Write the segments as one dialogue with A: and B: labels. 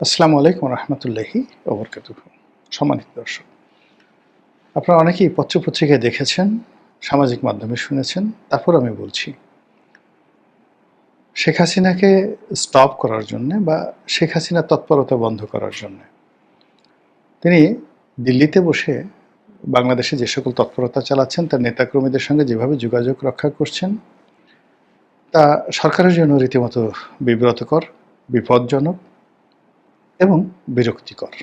A: আসসালামু আলাইকুম রহমতুল্লাহি ওবরকাতুহু। সম্মানিত দর্শক, আপনারা অনেকেই পত্রপত্রিকায় দেখেছেন, সামাজিক মাধ্যমে শুনেছেন। তারপর আমি বলছি, শেখ হাসিনাকে স্টপ করার জন্যে বা শেখ হাসিনার তৎপরতা বন্ধ করার জন্যে তিনি দিল্লিতে বসে বাংলাদেশে যে সকল তৎপরতা চালাচ্ছেন, তার নেতাকর্মীদের সঙ্গে যেভাবে যোগাযোগ রক্ষা করছেন, তা সরকারের জন্য রীতিমতো বিব্রতকর, বিপজ্জনক এবং বিরক্তিকর।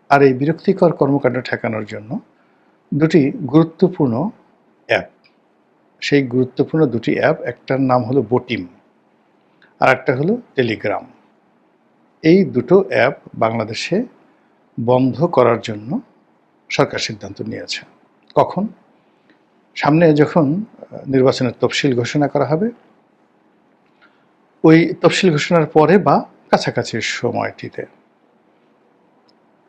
A: আর এই বিরক্তিকর কর্মকাণ্ড ঠেকানোর জন্য দুটি গুরুত্বপূর্ণ অ্যাপ, সেই গুরুত্বপূর্ণ দুটি অ্যাপ, একটার নাম হলো বটিম আর একটা হলো টেলিগ্রাম। এই দুটো অ্যাপ বাংলাদেশে বন্ধ করার জন্য সরকার সিদ্ধান্ত নিয়েছে। কখন? সামনে যখন নির্বাচনের তফসিল ঘোষণা করা হবে, ওই তফসিল ঘোষণার পরে বা কাছাকাছি সময়টিতে।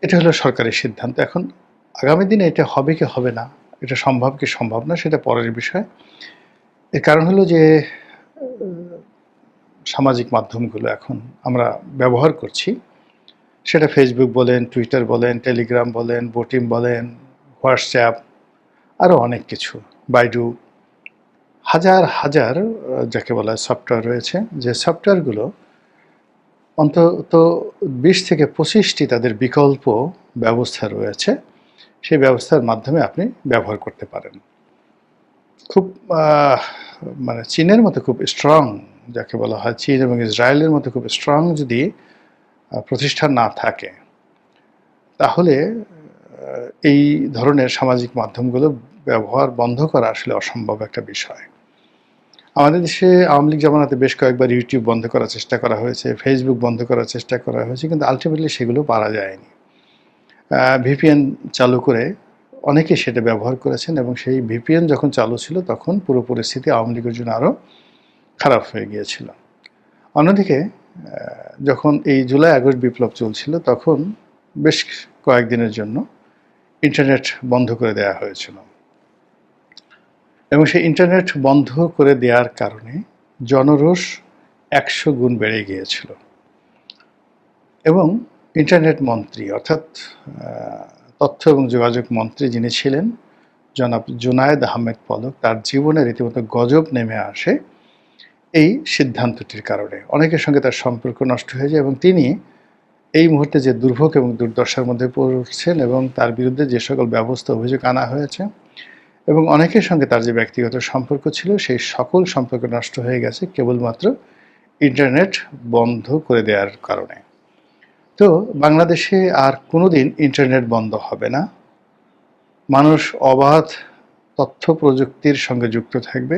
A: এটা হলো সরকারের সিদ্ধান্ত। এখন আগামী দিনে এটা হবে কি হবে না, এটা সম্ভব কি সম্ভব না, সেটা পরের বিষয়। এর কারণ হলো যে সামাজিক মাধ্যমগুলো এখন আমরা ব্যবহার করছি, সেটা ফেসবুক বলেন, টুইটার বলেন, টেলিগ্রাম বলেন, বটিম বলেন, হোয়াটসঅ্যাপ, আরও অনেক কিছু, বাইডু, হাজার হাজার যাকে বলা হয় সফটওয়্যার রয়েছে, যে সফটওয়্যারগুলো অন্তত ২০ থেকে ২৫টি তাদের বিকল্প ব্যবস্থা রয়েছে। সেই ব্যবস্থার মাধ্যমে আপনি ব্যবহার করতে পারেন। খুব মানে চীনের মতো খুব স্ট্রং, যাকে বলা হয় চীন এবং ইসরায়েলের মতো খুব স্ট্রং যদি প্রতিষ্ঠান না থাকে, তাহলে এই ধরনের সামাজিক মাধ্যমগুলো ব্যবহার বন্ধ করা আসলে অসম্ভব একটা বিষয়। আমাদের দেশে আওয়ামী লীগ জামানাতে বেশ কয়েকবার ইউটিউব বন্ধ করার চেষ্টা করা হয়েছে, ফেসবুক বন্ধ করার চেষ্টা করা হয়েছে, কিন্তু আলটিমেটলি সেগুলো পারা যায়নি। ভিপিএন চালু করে অনেকে সেটা ব্যবহার করেছেন এবং সেই ভিপিএন যখন চালু ছিল তখন পুরো পরিস্থিতি আওয়ামী লীগের জন্য আরও খারাপ হয়ে গিয়েছিল। অন্যদিকে যখন এই জুলাই আগস্ট বিপ্লব চলছিল, তখন বেশ কয়েকদিনের জন্য ইন্টারনেট বন্ধ করে দেওয়া হয়েছিল এবং সেই ইন্টারনেট বন্ধ করে দেওয়ার কারণে জনরোষ ১০০ গুণ বেড়ে গিয়েছিল এবং ইন্টারনেট মন্ত্রী, অর্থাৎ তথ্য এবং যোগাযোগ মন্ত্রী যিনি ছিলেন, জনাব জুনায়েদ আহমেদ পলক, তার জীবনে রীতিমতো গজব নেমে আসে এই সিদ্ধান্তটির কারণে। অনেকের সঙ্গে তার সম্পর্ক নষ্ট হয়ে যায় এবং তিনি এই মুহূর্তে যে দুর্ভোগ এবং দুর্দশার মধ্যে পড়ছেন এবং তার বিরুদ্ধে যে সকল ব্যবস্থা অভিযোগ আনা হয়েছে এবং অনেকের সঙ্গে তার যে ব্যক্তিগত সম্পর্ক ছিল, সেই সকল সম্পর্ক নষ্ট হয়ে গেছে কেবলমাত্র ইন্টারনেট বন্ধ করে দেওয়ার কারণে। তো বাংলাদেশে আর কোনোদিন ইন্টারনেট বন্ধ হবে না। মানুষ অবাধ তথ্য প্রযুক্তির সঙ্গে যুক্ত থাকবে।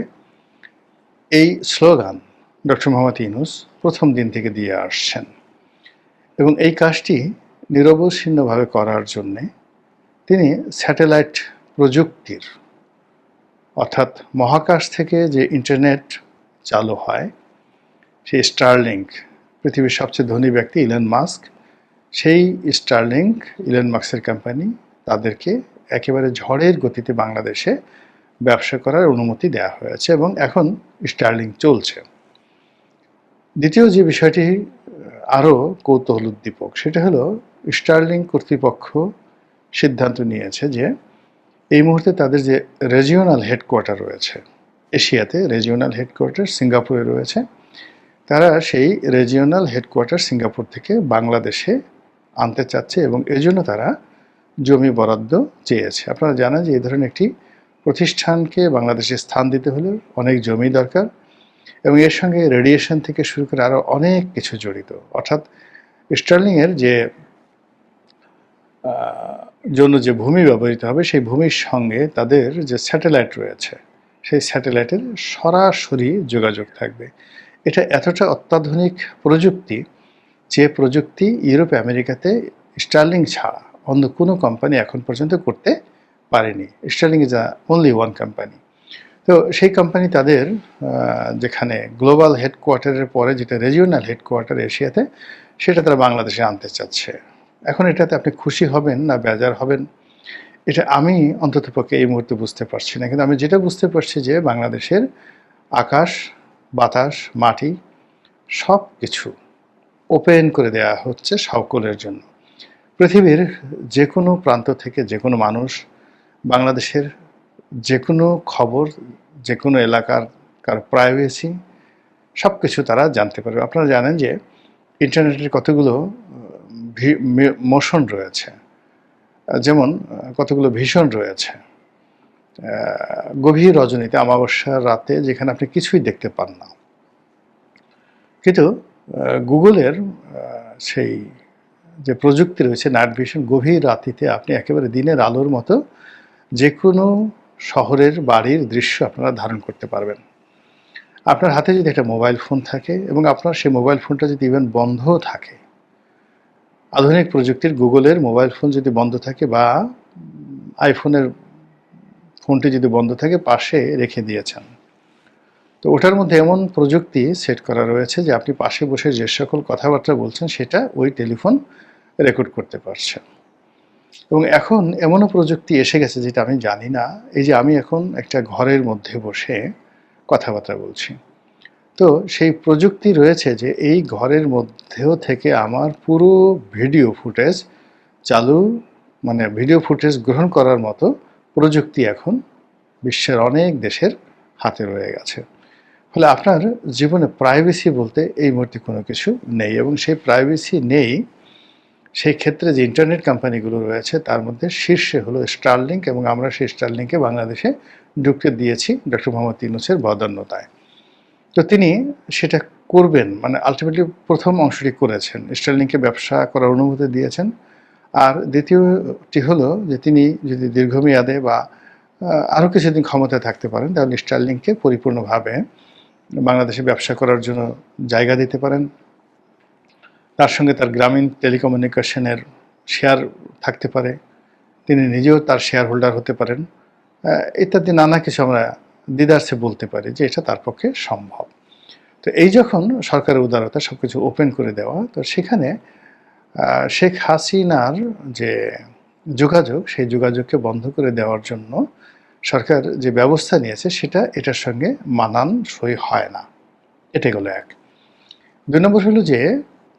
A: এই স্লোগান ডক্টর মোহাম্মদ ইউনূস প্রথম দিন থেকে দিয়ে আসছেন এবং এই কাজটি নিরবচ্ছিন্নভাবে করার জন্যে তিনি স্যাটেলাইট প্রযুক্তির, অর্থাৎ মহাকাশ থেকে যে ইন্টারনেট চালু হয়, সেই স্টারলিংক, পৃথিবীর সবচেয়ে ধনী ব্যক্তি ইলন মাস্ক, সেই স্টারলিংক, ইলন মাস্কের কোম্পানি, তাদেরকে একেবারে ঝড়ের গতিতে বাংলাদেশে ব্যবসা করার অনুমতি দেওয়া হয়েছে এবং এখন স্টারলিংক চলছে। দ্বিতীয় যে বিষয়টি আরও কৌতূহলোদ্দীপক, সেটা হলো স্টারলিংক কর্তৃপক্ষ সিদ্ধান্ত নিয়েছে যে এই মুহূর্তে তাদের যে রিজিওনাল হেডকোয়ার্টার রয়েছে, এশিয়াতে রিজিওনাল হেডকোয়ার্টার সিঙ্গাপুরে রয়েছে, তারা সেই রিজিওনাল হেডকোয়ার্টার সিঙ্গাপুর থেকে বাংলাদেশে আনতে চাচ্ছে এবং এজন্য তারা জমি বরাদ্দ চেয়েছে। আপনারা জানেন যে এই ধরনের একটি প্রতিষ্ঠানকে বাংলাদেশে স্থান দিতে হলে অনেক জমি দরকার এবং এর সঙ্গে রেডিয়েশন থেকে শুরু করে আরও অনেক কিছু জড়িত। অর্থাৎ স্টার্লিংয়ের যে জন্য যে ভূমি ব্যবহৃত হবে, সেই ভূমির সঙ্গে তাদের যে স্যাটেলাইট রয়েছে, সেই স্যাটেলাইটের সরাসরি যোগাযোগ থাকবে। এটা এতটা অত্যাধুনিক প্রযুক্তি, যে প্রযুক্তি ইউরোপ আমেরিকাতে স্টার্লিং ছাড়া অন্য কোনো কোম্পানি এখন পর্যন্ত করতে পারেনি। Sterling is only one company. তো সেই কোম্পানি তাদের যেখানে গ্লোবাল হেডকোয়ার্টারের পরে যেটা রিজিওনাল হেডকোয়ার্টার এশিয়াতে, সেটা তারা বাংলাদেশে আনতে চাচ্ছে। এখন এটাতে আপনি খুশি হবেন না বেজার হবেন, এটা আমি অন্ততপক্ষে এই মুহূর্তে বুঝতে পারছি না। কিন্তু আমি যেটা বুঝতে পারছি যে বাংলাদেশের আকাশ, বাতাস, মাটি সব কিছু ওপেন করে দেওয়া হচ্ছে সকলের জন্য। পৃথিবীর যে কোনো প্রান্ত থেকে যে কোনো মানুষ বাংলাদেশের যে কোনো খবর, যে কোনো এলাকার কারো প্রাইভেসি সব কিছু তারা জানতে পারবে। আপনারা জানেন যে ইন্টারনেটের কতগুলো মোশন রয়েছে, যেমন কতগুলো ভীষণ রয়েছে। গভীর রজনীতে, অমাবস্যার রাতে, যেখানে আপনি কিছুই দেখতে পান না, কিন্তু গুগলের সেই যে প্রযুক্তি রয়েছে নাইট ভিশন, গভীর রাতিতে আপনি একেবারে দিনের আলোর মতো যে কোনো শহরের বাড়ির দৃশ্য আপনারা ধারণ করতে পারবেন। আপনার হাতে যদি একটা মোবাইল ফোন থাকে এবং আপনার সেই মোবাইল ফোনটা যদি ইভেন বন্ধও থাকে, আধুনিক প্রযুক্তির গুগলের মোবাইল ফোন যদি বন্ধ থাকে বা আইফোনের ফোনটি যদি বন্ধ থাকে, পাশে রেখে দিয়েছেন, তো ওটার মধ্যে এমন প্রযুক্তি সেট করা রয়েছে যে আপনি পাশে বসে যে সকল কথাবার্তা বলছেন সেটা ওই টেলিফোন রেকর্ড করতে পারছে। এবং এখন এমনও প্রযুক্তি এসে গেছে যেটা আমি জানি না, এই যে আমি এখন একটা ঘরের মধ্যে বসে কথাবার্তা বলছি, তো সেই প্রযুক্তি রয়েছে যে এই ঘরের মধ্যেও থেকে আমার পুরো ভিডিও ফুটেজ চালু, মানে ভিডিও ফুটেজ গ্রহণ করার মতো প্রযুক্তি এখন বিশ্বের অনেক দেশের হাতে রয়ে গেছে। ফলে আপনার জীবনে প্রাইভেসি বলতে এই মুহূর্তে কোনো কিছু নেই, এবং সেই প্রাইভেসি নেই সেই ক্ষেত্রে যে ইন্টারনেট কোম্পানিগুলো রয়েছে তার মধ্যে শীর্ষে হলো স্টারলিংক, এবং আমরা সেই স্টারলিংকে বাংলাদেশে ঢুকতে দিয়েছি ডক্টর মোহাম্মদ ইউনূসের বদান্যতায়। তো তিনি সেটা করবেন, মানে আলটিমেটলি প্রথম অংশটি করেছেন, স্টারলিংকে ব্যবসা করার অনুমতি দিয়েছেন। আর দ্বিতীয়টি হলো যে তিনি যদি দীর্ঘমেয়াদে বা আরও কিছুদিন ক্ষমতায় থাকতে পারেন, তাহলে স্টারলিংকে পরিপূর্ণভাবে বাংলাদেশে ব্যবসা করার জন্য জায়গা দিতে পারেন। তার সঙ্গে তার গ্রামীণ টেলিকমিউনিকেশনের শেয়ার থাকতে পারে, তিনি নিজেও তার শেয়ার হোল্ডার হতে পারেন, ইত্যাদি নানা কিছু আমরা দ্বিধার্থে বলতে পারি যে এটা তার পক্ষে সম্ভব। তো এই যখন সরকারের উদারতা সব কিছু ওপেন করে দেওয়া, তো সেখানে শেখ হাসিনার যে যোগাযোগ, সেই যোগাযোগকে বন্ধ করে দেওয়ার জন্য সরকার যে ব্যবস্থা নিয়েছে সেটা এটার সঙ্গে মানানসই হয় না। এটা গেল এক। ২ নম্বর হলো যে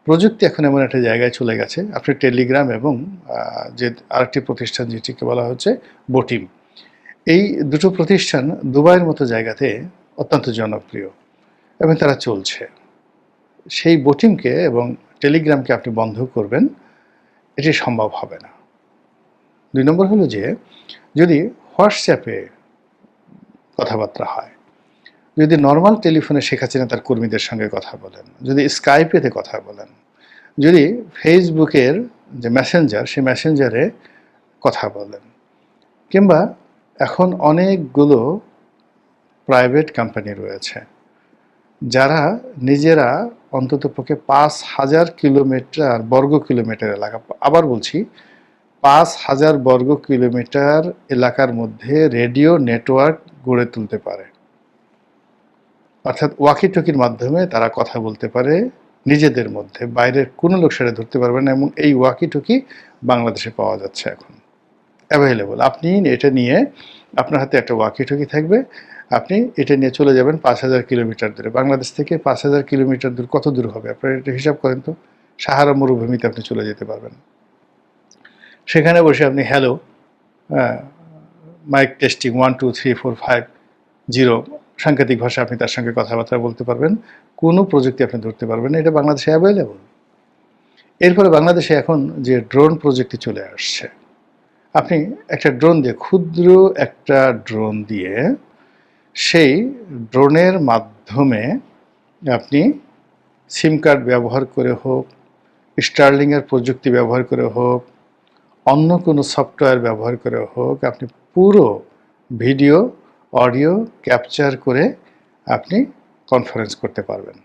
A: প্রযুক্তি এখন এমন একটা জায়গায় চলে গেছে, আপনি টেলিগ্রাম এবং যে আরেকটি প্রতিষ্ঠান যেটিকে বলা হচ্ছে বটিম, এই দুটো প্রতিষ্ঠান দুবাইয়ের মতো জায়গাতে অত্যন্ত জনপ্রিয় এবং তারা চলছে। সেই বটিমকে এবং টেলিগ্রামকে আপনি বন্ধ করবেন, এটি সম্ভব হবে না। ২ নম্বর হলো যে যদি হোয়াটসঅ্যাপে কথাবার্তা হয়, যদি নর্মাল টেলিফোনে শেখ হাসিনা তার কর্মীদের সঙ্গে কথা বলেন, যদি স্কাইপেতে কথা বলেন, যদি ফেসবুকের যে মেসেঞ্জার, সেই মেসেঞ্জারে কথা বলেন, কিংবা এখন অনেকগুলো প্রাইভেট কোম্পানি রয়েছে যারা নিজেরা অন্ততপক্ষে ৫,০০০ কিলোমিটার বর্গ কিলোমিটার এলাকা, আবার বলছি ৫,০০০ বর্গ কিলোমিটার এলাকার মধ্যে রেডিও নেটওয়ার্ক গড়ে তুলতে পারে। অর্থাৎ ওয়াকিটকির মাধ্যমে তারা কথা বলতে পারে নিজেদের মধ্যে, বাইরের কোনো লোক সেটা ধরতে পারবে না। এবং এই ওয়াকিটকি বাংলাদেশে পাওয়া যাচ্ছে এখন অ্যাভেলেবল। আপনি এটা নিয়ে, আপনার হাতে একটা ওয়াকিটকি থাকবে, আপনি এটা নিয়ে চলে যাবেন ৫,০০০ কিলোমিটার দূরে। বাংলাদেশ থেকে ৫,০০০ কিলোমিটার দূর কত দূর হবে আপনারা এটা হিসাব করেন তো। সাহারা মরুভূমিতে আপনি চলে যেতে পারবেন। সেখানে বসে আপনি হ্যালো, মাইক টেস্টিং 1 2 3 4 5 0 সাংকেতিক ভাষা আপনি তার সঙ্গে কথাবার্তা বলতে পারবেন, কোনো প্রযুক্তি আপনি ধরতে পারবেন না, এটা বাংলাদেশে অ্যাভেলেবল। এরপরে বাংলাদেশে এখন যে ড্রোন প্রযুক্তি চলে আসছে, আপনি একটা ড্রোন দিয়ে, ক্ষুদ্র একটা ড্রোন দিয়ে, সেই ড্রোনের মাধ্যমে আপনি সিম কার্ড ব্যবহার করে হোক, স্টারলিংয়ের প্রযুক্তি ব্যবহার করে হোক, অন্য কোনো সফটওয়্যার ব্যবহার করে হোক, আপনি পুরো ভিডিও অডিও ক্যাপচার করে আপনি কনফারেন্স করতে পারবেন।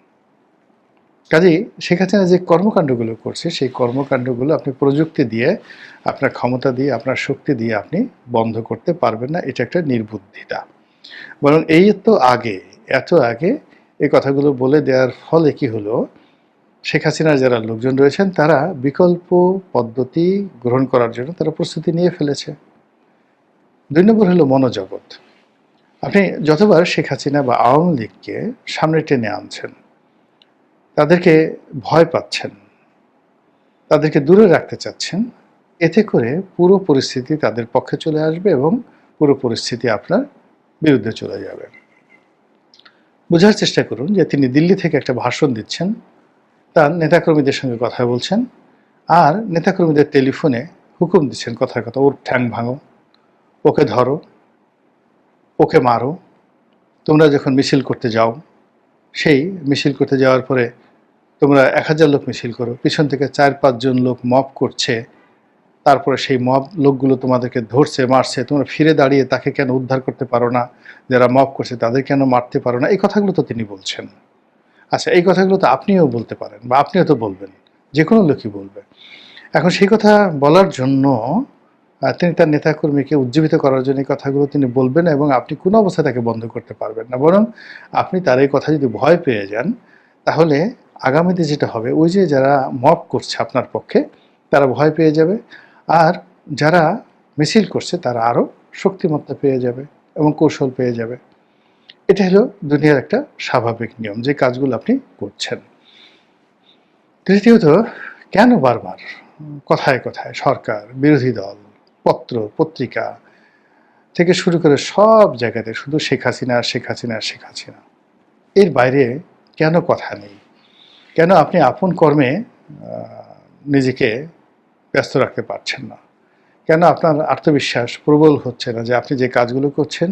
A: কাজেই শেখ হাসিনা যে কর্মকাণ্ডগুলো করছে, সেই কর্মকাণ্ডগুলো আপনি প্রযুক্তি দিয়ে, আপনার ক্ষমতা দিয়ে, আপনার শক্তি দিয়ে আপনি বন্ধ করতে পারবেন না। এটা একটা নির্বুদ্ধিতা। বরং এত আগে এই কথাগুলো বলে দেওয়ার ফলে কি হলো, শেখ হাসিনার যারা লোকজন রয়েছেন তারা বিকল্প পদ্ধতি গ্রহণ করার জন্য তারা প্রস্তুতি নিয়ে ফেলেছে। ২ নম্বর হলো মনোজগৎ। আপনি যতবার শেখ হাসিনা বা আওয়ামী লীগকে সামনে টেনে আনছেন, তাদেরকে ভয় পাচ্ছেন, তাদেরকে দূরে রাখতে চাচ্ছেন। এতে করে পুরো পরিস্থিতি তাদের পক্ষে চলে আসবে এবং পুরো পরিস্থিতি আপনার বিরুদ্ধে চলে যাবে। বোঝার চেষ্টা করুন যে তিনি দিল্লি থেকে একটা ভাষণ দিচ্ছেন, তার নেতাকর্মীদের সঙ্গে কথা বলছেন, আর নেতাকর্মীদের টেলিফোনে হুকুম দিচ্ছেন কথার কথা, ওর ঠ্যাং ভাঙো, ওকে ধরো, ওকে মারো। তোমরা যখন মিছিল করতে যাও, সেই মিছিল করতে যাওয়ার পরে তোমরা 1000 লোক মিছিল করো, পিছন থেকে 4-5 জন লোক মব করছে, তারপরে সেই মব লোকগুলো তোমাদেরকে ধরছে, মারছে, তোমরা ফিরে দাঁড়িয়ে তাকে কেন উদ্ধার করতে পারো না? যারা মব করছে তাদের কেন মারতে পারো না? এই কথাগুলো তো তিনি বলছেন। আচ্ছা, এই কথাগুলো তো আপনিও বলতে পারেন, বা আপনিও তো বলবেন, যে কোনো লোকই বলবে। এখন সেই কথা বলার জন্য তিনি তার নেতাকর্মীকে উজ্জীবিত করার জন্য এই কথাগুলো তিনি বলবেন, এবং আপনি কোনো অবস্থায় তাকে বন্ধ করতে পারবেন না। বরং আপনি তার এই কথা যদি ভয় পেয়ে যান, তাহলে আগামীতে যেটা হবে, ওই যে যারা মব করছে আপনার পক্ষে, তারা ভয় পেয়ে যাবে, আর যারা মিছিল করছে তারা আরও শক্তিমত্তা পেয়ে যাবে এবং কৌশল পেয়ে যাবে। এটা হলো দুনিয়ার একটা স্বাভাবিক নিয়ম, যে কাজগুলো আপনি করছেন। তৃতীয়ত, কেন বারবার কথায় কথায় সরকার, বিরোধী দল, পত্র পত্রিকা থেকে শুরু করে সব জায়গাতে শুধু শেখ হাসিনা, শেখ হাসিনা, শেখ হাসিনা? এর বাইরে কেন কথা নেই? কেন আপনি আপন কর্মে নিজেকে ব্যস্ত রাখতে পারছেন না? কেন আপনার আত্মবিশ্বাস প্রবল হচ্ছে না যে আপনি যে কাজগুলো করছেন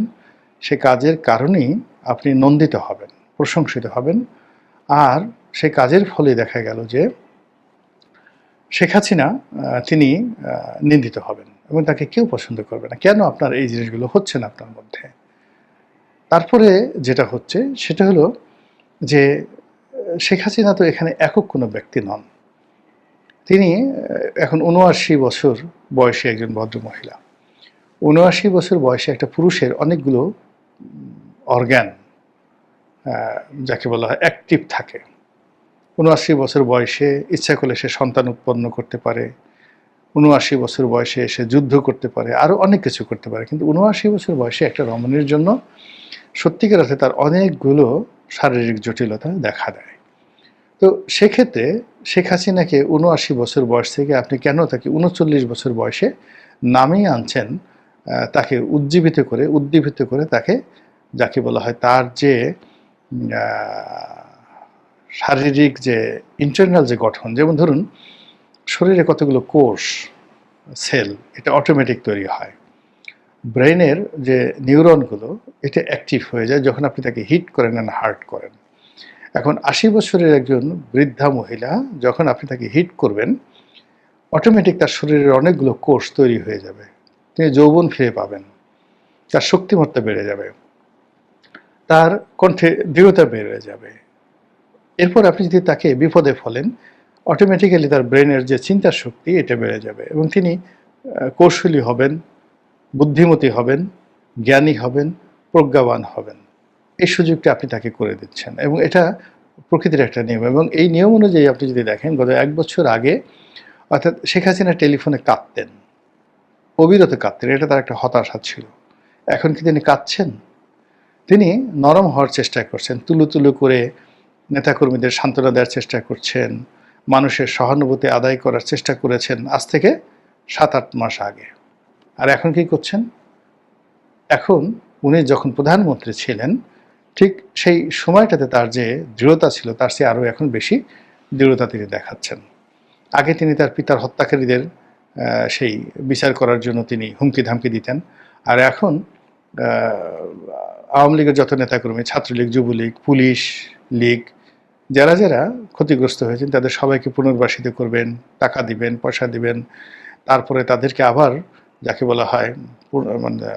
A: সে কাজের কারণেই আপনি নন্দিত হবেন, প্রশংসিত হবেন, আর সেই কাজের ফলে দেখা গেল যে শেখ হাসিনা তিনি নিন্দিত হবেন এবং তাকে কেউ পছন্দ করবে না? কেন আপনার এই জিনিসগুলো হচ্ছে না আপনার মধ্যে? তারপরে যেটা হচ্ছে সেটা হলো যে শেখ হাসিনা তো এখানে একক কোনো ব্যক্তি নন। তিনি এখন ৭৯ বছর বয়সী একজন ভদ্রমহিলা। ৭৯ বছর বয়সে একটা পুরুষের অনেকগুলো অর্গান, যাকে বলা হয়, অ্যাক্টিভ থাকে। ৭৯ বছর বয়সে ইচ্ছা করলে সে সন্তান উৎপন্ন করতে পারে, ৭৯ বছর বয়সে এসে যুদ্ধ করতে পারে, আরও অনেক কিছু করতে পারে। কিন্তু ৭৯ বছর বয়সে একটা রমণীর জন্য সত্যিকার অর্থে তার অনেকগুলো শারীরিক জটিলতা দেখা দেয়। তো সেক্ষেত্রে শেখ হাসিনাকে ৭৯ বছর বয়স থেকে আপনি কেন তাকে ৩৯ বছর বয়সে নামিয়ে আনছেন, তাকে উদ্দীপিত করে তাকে, যাকে বলা হয়, তার যে শারীরিক যে ইন্টারনাল যে গঠন, যেমন ধরুন শরীরে কতগুলো কোষ, সেল, এটা অটোমেটিক তৈরি হয়। ব্রেনের যে নিউরনগুলো, এটা অ্যাক্টিভ হয়ে যায় যখন আপনি তাকে হিট করেন না হার্ট করেন। এখন ৮০ বছরের একজন বৃদ্ধা মহিলা যখন আপনি তাকে হিট করবেন, অটোমেটিক তার শরীরের অনেকগুলো কোষ তৈরি হয়ে যাবে, তিনি যৌবন ফিরে পাবেন, তার শক্তিমত্তা বেড়ে যাবে, তার কণ্ঠে দৃঢ়তা বেড়ে যাবে। এরপর আপনি যদি তাকে বিপদে ফেলেন, অটোমেটিক্যালি তার ব্রেনের যে চিন্তার শক্তি, এটা বেড়ে যাবে এবং তিনি কৌশলী হবেন, বুদ্ধিমতী হবেন, জ্ঞানী হবেন, প্রজ্ঞাবান হবেন। এই সুযোগটা আপনি তাকে করে দিচ্ছেন, এবং এটা প্রকৃতির একটা নিয়ম। এবং এই নিয়ম অনুযায়ী আপনি যদি দেখেন, গত 1 বছর আগে, অর্থাৎ শেখ হাসিনা টেলিফোনে কাঁদতেন, অবিরত কাঁদতেন, এটা তার একটা হতাশা ছিল। এখন কি তিনি কাঁদছেন? তিনি নরম হওয়ার চেষ্টা করছেন, তুলু করে নেতাকর্মীদের সান্ত্বনা দেওয়ার চেষ্টা করছেন, মানুষের সহানুভূতি আদায় করার চেষ্টা করেছেন আজ থেকে 7-8 মাস আগে। আর এখন কি করছেন? এখন উনি যখন প্রধানমন্ত্রী ছিলেন, ঠিক সেই সময়টাতে তার যে দৃঢ়তা ছিল, তার চেয়ে আরও এখন বেশি দৃঢ়তা তিনি দেখাচ্ছেন। আগে তিনি তার পিতার হত্যাকারীদের সেই বিচার করার জন্য তিনি হুমকি ধামকি দিতেন, আর এখন আওয়ামী লীগের যত নেতাকর্মী, ছাত্রলীগ, যুবলীগ, পুলিশ, লীগ, যারা যারা ক্ষতিগ্রস্ত হয়েছেন তাদের সবাইকে পুনর্বাসিত করবেন, টাকা দিবেন, পয়সা দিবেন, তারপরে তাদেরকে আবার, যাকে বলা হয়, মানে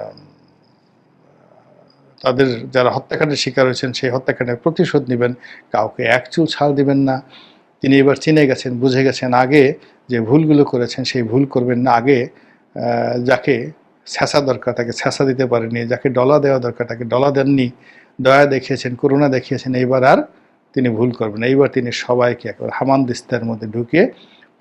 A: তাদের যারা হত্যাকাণ্ডের শিকার হয়েছেন সেই হত্যাকাণ্ডের প্রতিশোধ নেবেন, কাউকে এক চুল ছাড় দিবেন না। তিনি এবার চিনে গেছেন, বুঝে গেছেন, আগে যে ভুলগুলো করেছেন সেই ভুল করবেন না। আগে যাকে ছ্যাঁচা দরকার তাকে ছ্যাঁচা দিতে পারেননি, যাকে ডলা দেওয়া দরকার তাকে ডলা দেননি, দয়া দেখিয়েছেন, করুণা দেখিয়েছেন, এইবার আর তিনি ভুল করবেন। এইবার তিনি সবাইকে একবার হামানদিস্তার মধ্যে ঢুকিয়ে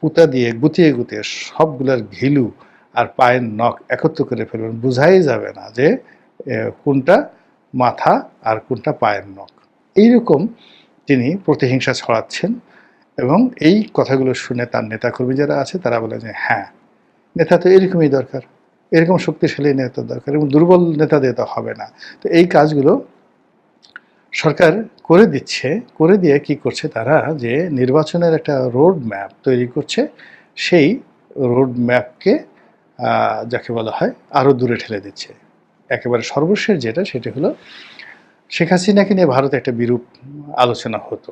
A: পুঁতা দিয়ে গুতিয়ে গুতিয়ে সবগুলোর ঘিলু আর পায়ের নখ একত্র করে ফেলবেন, বোঝাই যাবে না যে কোনটা মাথা আর কোনটা পায়ের নখ। এইরকম তিনি প্রতিহিংসা ছড়াচ্ছেন এবং এই কথাগুলো শুনে তার নেতাকর্মী যারা আছে তারা বলে যে হ্যাঁ, নেতা তো এরকমই দরকার, এরকম শক্তিশালী নেতা দরকার, এবং দুর্বল নেতা দিয়ে তো হবে না। তো এই কাজগুলো সরকার করে দিচ্ছে। করে দিয়ে কি করছে তারা, যে নির্বাচনের একটা রোড ম্যাপ তৈরি করছে, সেই রোড ম্যাপকে যাকে বলা হয় আরও দূরে ঠেলে দিচ্ছে। একেবারে সর্বশেষ যেটা, সেটা হলো শেখ হাসিনাকে নিয়ে ভারতে একটা বিরূপ আলোচনা হতো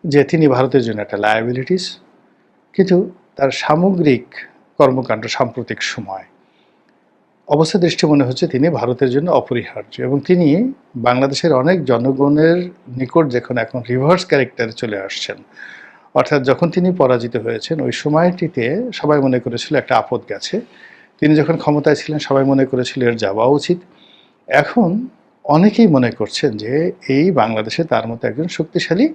A: যে তিনি ভারতের জন্য একটা লায়াবিলিটিস, কিন্তু তার সামগ্রিক কর্মকাণ্ড সাম্প্রতিক সময় অবস্থা দৃষ্টি মনে হচ্ছে তিনি ভারতের জন্য অপরিহার্য, এবং তিনি বাংলাদেশের অনেক জনগণের নিকট যখন এখন রিভার্স ক্যারেক্টারে চলে আসছেন, অর্থাৎ যখন তিনি পরাজিত হয়েছেন ওই সময়টিতে সবাই মনে করেছিল একটা আপদ গেছে, তিনি যখন ক্ষমতায় ছিলেন সবাই মনে করেছিল এর যাওয়া উচিত। এখন অনেকেই মনে করছেন যে এই বাংলাদেশে তার মতো একজন শক্তিশালী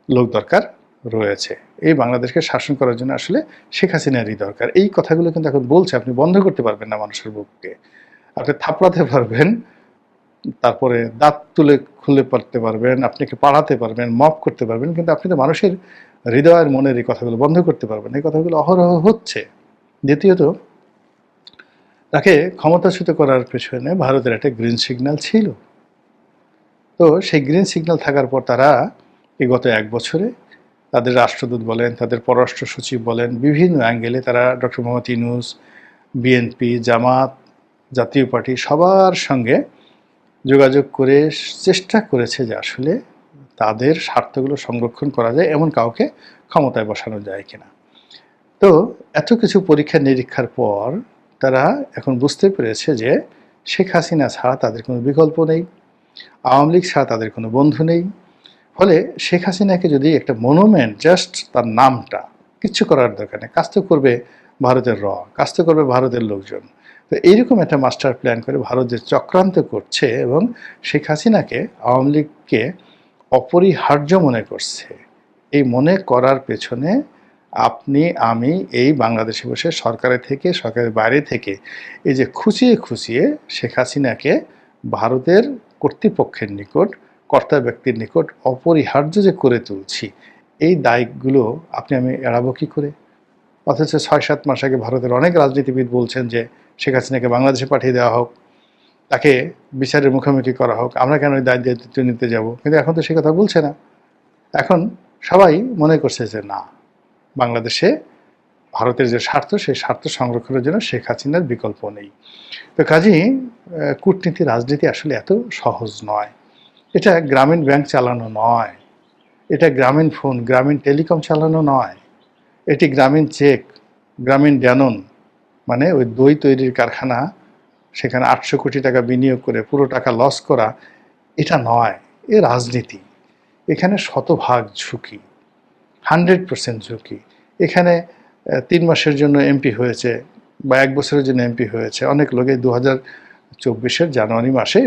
A: লোক দরকার রয়েছে, এই বাংলাদেশকে শাসন করার জন্য আসলে শেখ হাসিনারই দরকার। এই কথাগুলো কিন্তু এখন বলছে, আপনি বন্ধ করতে পারবেন না মানুষের বুককে। আপনি থাপড়াতে পারবেন, তারপরে দাঁত তুলে খুলে পড়তে পারবেন, আপনাকে পাড়াতে পারবেন, মপ করতে পারবেন, কিন্তু আপনি তো মানুষের হৃদয়ের মনের এই কথাগুলো বন্ধ করতে পারবেন। এই কথাগুলো অহরহ হচ্ছে। দ্বিতীয়ত, তাকে ক্ষমতাচ্যুত করার পেছনে ভারতের একটা গ্রিন সিগন্যাল ছিল। তো সেই গ্রিন সিগন্যাল থাকার পর তারা এই গত 1 বছরে তাদের রাষ্ট্রদূত বলেন, তাদের পররাষ্ট্র সচিব বলেন, বিভিন্ন অ্যাঙ্গেলে তারা ডক্টর মোহাম্মদ ইউনূস, বিএনপি, জামাত, জাতীয় পার্টি সবার সঙ্গে যোগাযোগ করে চেষ্টা করেছে যে আসলে তাদের স্বার্থগুলো সংরক্ষণ করা যায় এমন কাউকে ক্ষমতায় বসানো যায় কিনা। তো এত কিছু পরীক্ষা নিরীক্ষার পর তারা এখন বুঝতে পেরেছে যে শেখ হাসিনা ছাড়া তাদের কোনো বিকল্প নেই, আওয়ামী লীগ ছাড়া তাদের কোনো বন্ধু নেই। ফলে শেখ হাসিনাকে যদি একটা মনুমেন্ট, জাস্ট তার নামটা, কিচ্ছু করার দরকার নেই, কাজ তো করবে ভারতের কাজ তো করবে ভারতের লোকজন। তো এইরকম একটা মাস্টার প্ল্যান করে ভারত যে চক্রান্ত করছে এবং শেখ হাসিনাকে, আওয়ামী লীগকে অপরিহার্য মনে করছে, এই মনে করার পেছনে আপনি আমি এই বাংলাদেশে বসে সরকারের থেকে, সরকারের বাইরে থেকে এই যে খুঁচিয়ে খুঁচিয়ে শেখ হাসিনাকে ভারতের কর্তৃপক্ষের নিকট, কর্তা ব্যক্তির নিকট অপরিহার্য যে করে তুলছি, এই দায়গুলো আপনি আমি এড়াবো কী করে? অথচ 6-7 মাস আগে ভারতের অনেক রাজনীতিবিদ বলছেন যে শেখ হাসিনাকে বাংলাদেশে পাঠিয়ে দেওয়া হোক, তাকে বিচারের মুখোমুখি করা হোক, আমরা কেন ওই দায়িত্ব নিতে যাব? কিন্তু এখন তো সে কথা বলছে না। এখন সবাই মনে করছে যে না, বাংলাদেশে ভারতের যে স্বার্থ, সেই স্বার্থ সংরক্ষণের জন্য শেখ হাসিনার বিকল্প নেই। তো কাজেই কূটনীতি, রাজনীতি আসলে এত সহজ নয়। এটা গ্রামীণ ব্যাংক চালানো নয়, এটা গ্রামীণ ফোন, গ্রামীণ টেলিকম চালানো নয়, এটি গ্রামীণ চেক, গ্রামীণ ড্যানন, মানে ওই দই তৈরির কারখানা, সেখানে 800 কোটি টাকা বিনিয়োগ করে পুরো টাকা লস করা, এটা নয়। এ রাজনীতি। এখানে শতভাগ ঝুঁকি, 100% ঝুঁকি। এখানে 3 মাসের জন্য এমপি হয়েছে বা 1 বছরের জন্য এমপি হয়েছে অনেক লোকে। 2024-এর জানুয়ারি মাসে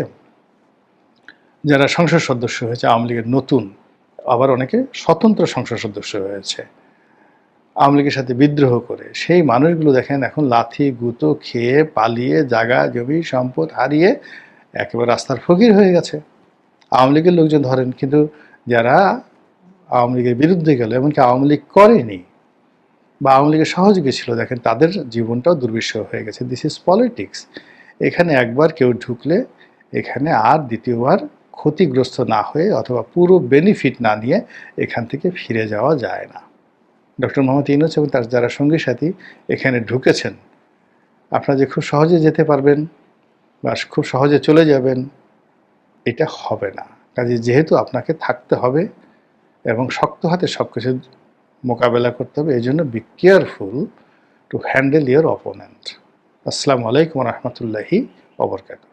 A: যারা সংসদ সদস্য হয়েছে আওয়ামী লীগের নতুন, আবার অনেকে স্বতন্ত্র সংসদ সদস্য হয়েছে আওয়ামী লীগের সাথে বিদ্রোহ করে, সেই মানুষগুলো দেখেন এখন লাথি গুঁতো খেয়ে পালিয়ে জায়গা জমি সম্পদ হারিয়ে একেবারে রাস্তার ফকির হয়ে গেছে। আওয়ামী লীগের লোকজন ধরেন, কিন্তু যারা আওয়ামী লীগের বিরুদ্ধে গেল, এমনকি আওয়ামী লীগ করেনি বা আওয়ামী লীগের সহযোগী ছিল, দেখেন তাদের জীবনটাও দুর্বিষহ হয়ে গেছে। This is politics. এখানে একবার কেউ ঢুকলে এখানে আর দ্বিতীয়বার ক্ষতিগ্রস্ত না হয়ে অথবা পুরো বেনিফিট না নিয়ে এখান থেকে ফিরে যাওয়া যায় না। ডক্টর মোহাম্মদ ইউনূস এবং তার যারা সঙ্গী সাথী এখানে ঢুকেছেন, আপনারা যে খুব সহজে যেতে পারবেন বা খুব সহজে চলে যাবেন, এটা হবে না। কাজে যেহেতু আপনাকে থাকতে হবে এবং শক্ত হাতে সব কিছু মোকাবেলা করতে হবে, এই জন্য be careful to handle your opponent. আসসালামু আলাইকুম রহমতুল্লাহি ওয়া বারাকাতুহু।